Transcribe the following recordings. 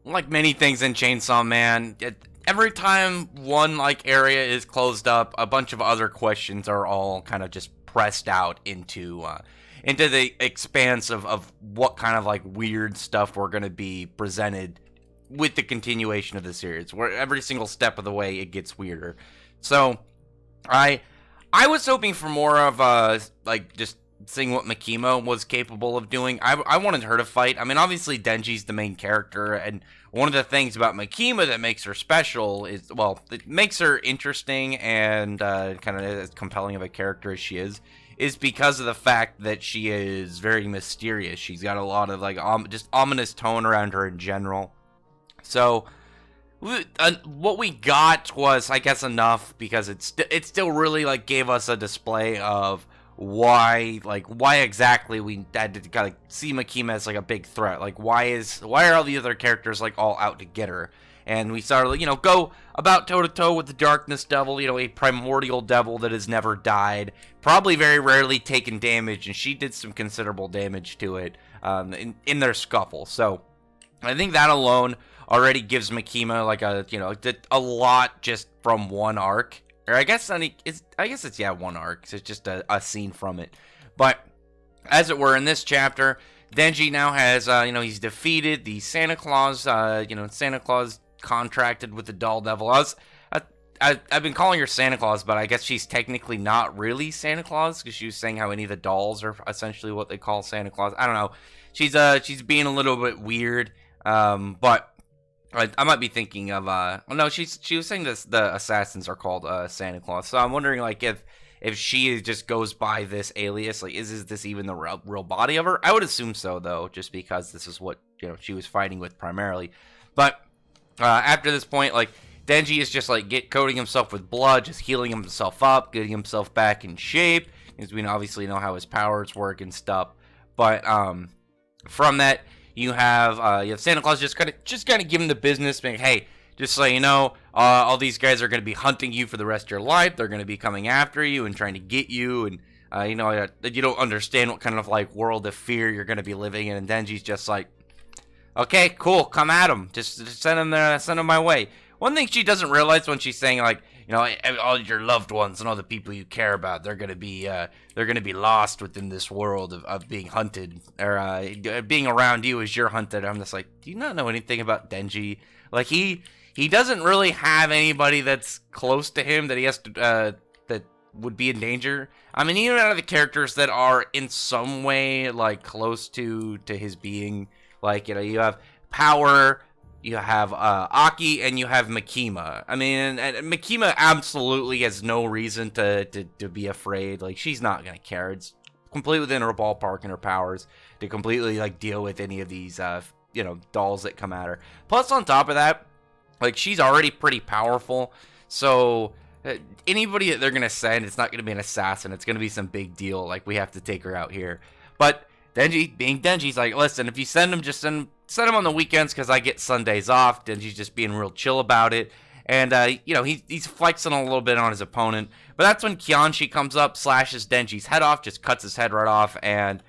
like many things in Chainsaw Man, every time one like area is closed up, a bunch of other questions are all kind of just pressed out into the expanse of what kind of like weird stuff we're gonna be presented with the continuation of the series, where every single step of the way it gets weirder. So I I was hoping for more of like just seeing what Makima was capable of doing. I wanted her to fight. I mean, obviously Denji's the main character, and one of the things about Makima that makes her special is, well, it makes her interesting and kind of as compelling of a character as she is because of the fact that she is very mysterious. She's got a lot of like just ominous tone around her in general. So what we got was, I guess, enough because it still really like gave us a display of why exactly we had to kind of see Makima as like a big threat. Like why are all the other characters like all out to get her? And we started, go about toe to toe with the Darkness Devil, a primordial devil that has never died, probably very rarely taken damage, and she did some considerable damage to it in their scuffle. So I think that alone already gives Makima like a lot just from one arc. Or I guess it's one arc. So it's just a scene from it. But as it were, in this chapter, Denji now has he's defeated the Santa Claus. Santa Claus contracted with the Doll Devil. I've been calling her Santa Claus, but I guess she's technically not really Santa Claus because she was saying how any of the dolls are essentially what they call Santa Claus. I don't know. She's being a little bit weird. But I might be thinking of no, she was saying the assassins are called Santa Claus. So I'm wondering like if she just goes by this alias, like is this even the real body of her? I would assume so though, just because this is what she was fighting with primarily. But after this point, like Denji is just like coating himself with blood, just healing himself up, getting himself back in shape, because we obviously know how his powers work and stuff. But from that, you have Santa Claus just kind of giving the business, being, hey, just so you know, all these guys are going to be hunting you for the rest of your life. They're going to be coming after you and trying to get you, and you don't understand what kind of like world of fear you're going to be living in. And Denji's just like, okay, cool, come at them. Just send them there, send them my way. One thing she doesn't realize when she's saying like, all your loved ones and all the people you care about, they're gonna be lost within this world of being hunted, or being around you as you're hunted. I'm just like, do you not know anything about Denji? Like he doesn't really have anybody that's close to him that he has to that would be in danger. I mean, even out of the characters that are in some way like close to his being, like you have Power. You have Aki, and you have Makima. I mean, and Makima absolutely has no reason to be afraid. Like, she's not going to care. It's completely within her ballpark and her powers to completely, like, deal with any of these, dolls that come at her. Plus, on top of that, like, she's already pretty powerful. So, anybody that they're going to send, it's not going to be an assassin. It's going to be some big deal. Like, we have to take her out here. But Denji, being Denji's like, listen, if you send him, just send him on the weekends because I get Sundays off. Denji's just being real chill about it. And, he's flexing a little bit on his opponent. But that's when Quanxi comes up, slashes Denji's head off, just cuts his head right off. And,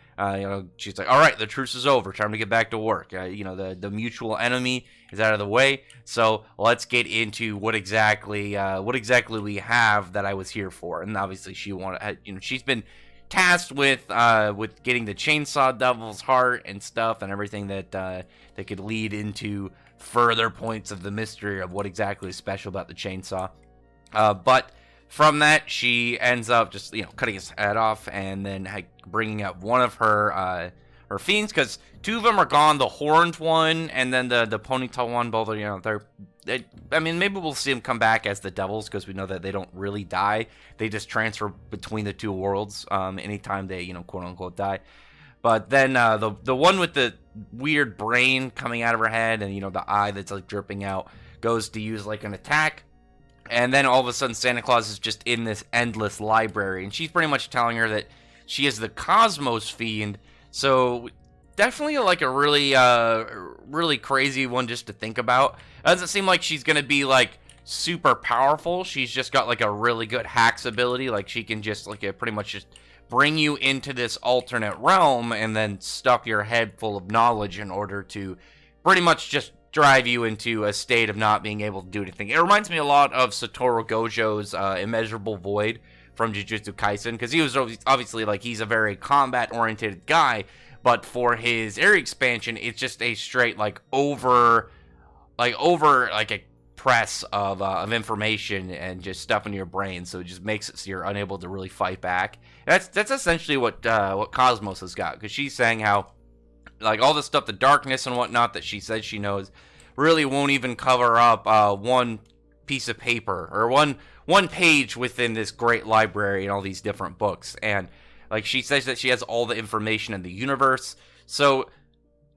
she's like, all right, the truce is over. Time to get back to work. The mutual enemy is out of the way. So let's get into what exactly we have that I was here for. And obviously she's been tasked with getting the Chainsaw Devil's heart and stuff and everything that could lead into further points of the mystery of what exactly is special about the chainsaw. But from that, she ends up just cutting his head off and then bringing up one of her fiends, because two of them are gone. The horned one and then the ponytail one. Both are maybe we'll see them come back as the devils, because we know that they don't really die. They just transfer between the two worlds anytime they, quote unquote, die. But then the one with the weird brain coming out of her head and, the eye that's like dripping out goes to use like an attack. And then all of a sudden Santa Claus is just in this endless library. And she's pretty much telling her that she is the Cosmos Fiend. So definitely like a really, really crazy one just to think about. It doesn't seem like she's going to be like super powerful. She's just got like a really good hacks ability. Like she can just like pretty much just bring you into this alternate realm and then stuff your head full of knowledge in order to pretty much just drive you into a state of not being able to do anything. It reminds me a lot of Satoru Gojo's Immeasurable Void from Jujutsu Kaisen, because he was obviously, like, he's a very combat-oriented guy, but for his area expansion, it's just a straight, like, over a press of information and just stuff in your brain, so it just makes it so you're unable to really fight back. And that's essentially what Cosmos has got, because she's saying how, like, all the stuff, the darkness and whatnot that she says she knows, really won't even cover up one piece of paper, or one page within this great library and all these different books. And, like, she says that she has all the information in the universe, so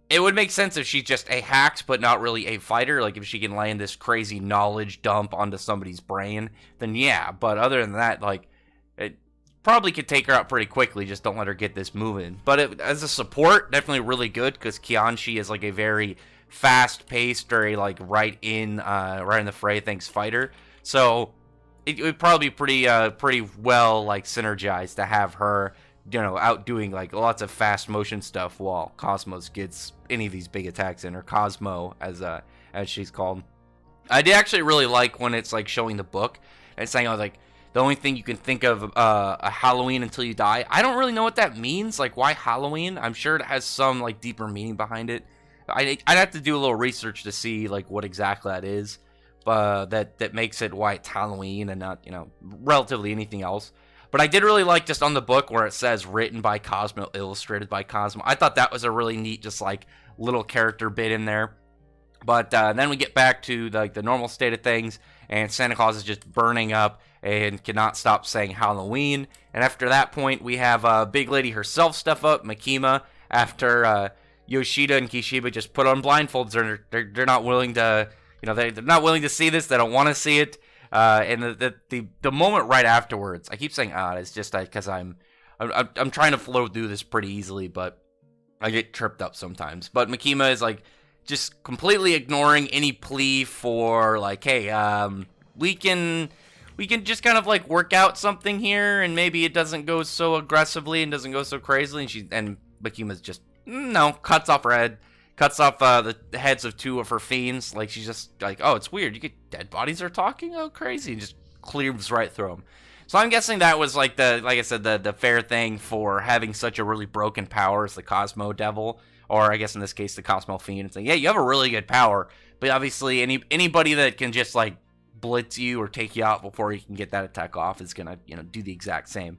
it would make sense if she's just a hacked but not really a fighter. Like, if she can land this crazy knowledge dump onto somebody's brain, then yeah. But other than that, like, it probably could take her out pretty quickly. Just don't let her get this moving. But as a support, definitely really good, because Quanxi is, like, a very fast-paced, very, like, right in the fray things fighter. So it would probably be pretty well, like, synergized to have her, you know, out doing, like, lots of fast motion stuff while Cosmos gets any of these big attacks in, or Cosmo, as she's called. I did actually really like when it's, like, showing the book and saying, oh, like, the only thing you can think of a Halloween until you die. I don't really know what that means. Like, why Halloween? I'm sure it has some, like, deeper meaning behind it. I'd have to do a little research to see, like, what exactly that is, but that makes it why it's Halloween and not, you know, relatively anything else. But I did really like just on the book where it says written by Cosmo, illustrated by Cosmo. I thought that was a really neat, just, like, little character bit in there. But then we get back to, like, the normal state of things, and Santa Claus is just burning up and cannot stop saying Halloween. And after that point, we have Big Lady herself step up, Makima, after Yoshida and Kishiba just put on blindfolds. They're not willing to, you know, they're not willing to see this. They don't want to see it. And the moment right afterwards, I keep saying it's just because I'm trying to flow through this pretty easily, but I get tripped up sometimes. But Makima is, like, just completely ignoring any plea for, like, hey, we can just kind of, like, work out something here, and maybe it doesn't go so aggressively and doesn't go so crazily. And Makima's just no, cuts off her head. Cuts off the heads of two of her fiends. Like, she's just like, oh, it's weird. You get dead bodies are talking? Oh, crazy. And just cleaves right through them. So I'm guessing that was, like, like I said, the fair thing for having such a really broken power as the Cosmo Devil. Or I guess in this case, the Cosmo Fiend. It's like, yeah, you have a really good power. But obviously, anybody that can just, like, blitz you or take you out before you can get that attack off is going to, you know, do the exact same.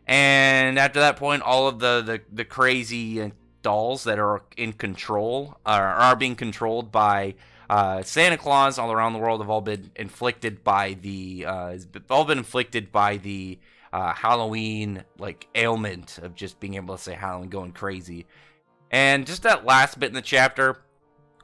And after that point, all of the crazy dolls that are in control are being controlled by Santa Claus all around the world have all been inflicted by the Halloween, like, ailment of just being able to say Halloween, going crazy. And just that last bit in the chapter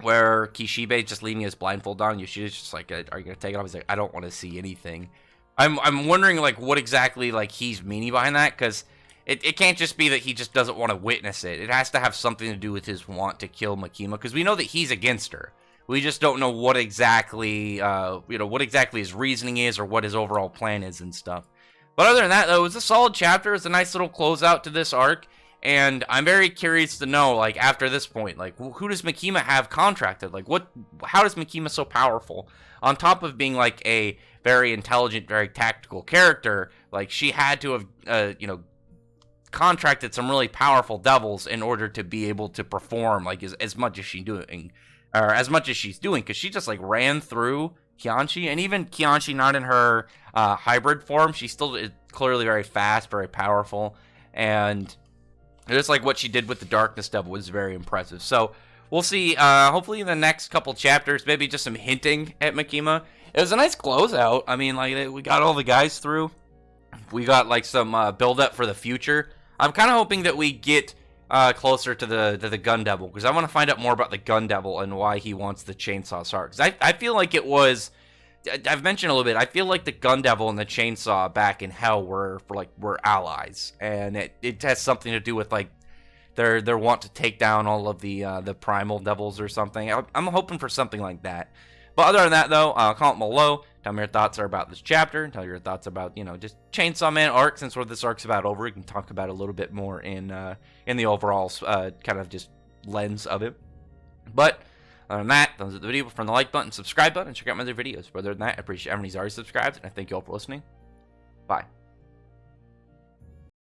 where Kishibe is just leaving his blindfold on, Yoshida's just like, are you gonna take it off? He's like, I don't want to see anything. I'm wondering, like, what exactly, like, he's meaning behind that, because It can't just be that he just doesn't want to witness it. It has to have something to do with his want to kill Makima, because we know that he's against her. We just don't know what exactly, what exactly his reasoning is or what his overall plan is and stuff. But other than that, though, it was a solid chapter. It's a nice little closeout to this arc, and I'm very curious to know, like, after this point, like, who does Makima have contracted? Like, how is Makima so powerful? On top of being, like, a very intelligent, very tactical character, like, she had to have, contracted some really powerful devils in order to be able to perform, like, as much as she's doing, because she just, like, ran through Quanxi, and even Quanxi, not in her hybrid form, she's still clearly very fast, very powerful, and just like what she did with the Darkness Devil was very impressive. So we'll see, hopefully in the next couple chapters, maybe just some hinting at Makima. It was a nice closeout. I mean, like, we got all the guys through. We got, like, some build up for the future. I'm kind of hoping that we get closer to the Gun Devil, because I want to find out more about the Gun Devil and why he wants the Chainsaw Heart. Because I feel like it was, I've mentioned a little bit, I feel like the Gun Devil and the Chainsaw back in Hell were allies, and it has something to do with, like, their want to take down all of the Primal Devils or something. I'm hoping for something like that. But other than that, though, comment below. Tell me your thoughts are about this chapter. Tell your thoughts about, just Chainsaw Man arc. Since what this arc's about over, we can talk about it a little bit more in the overall kind of just lens of it. But Other than that, thumbs up the video from the like button, subscribe button, and check out my other videos. But other than that, I appreciate everyone who's already subscribed, and I thank you all for listening. Bye.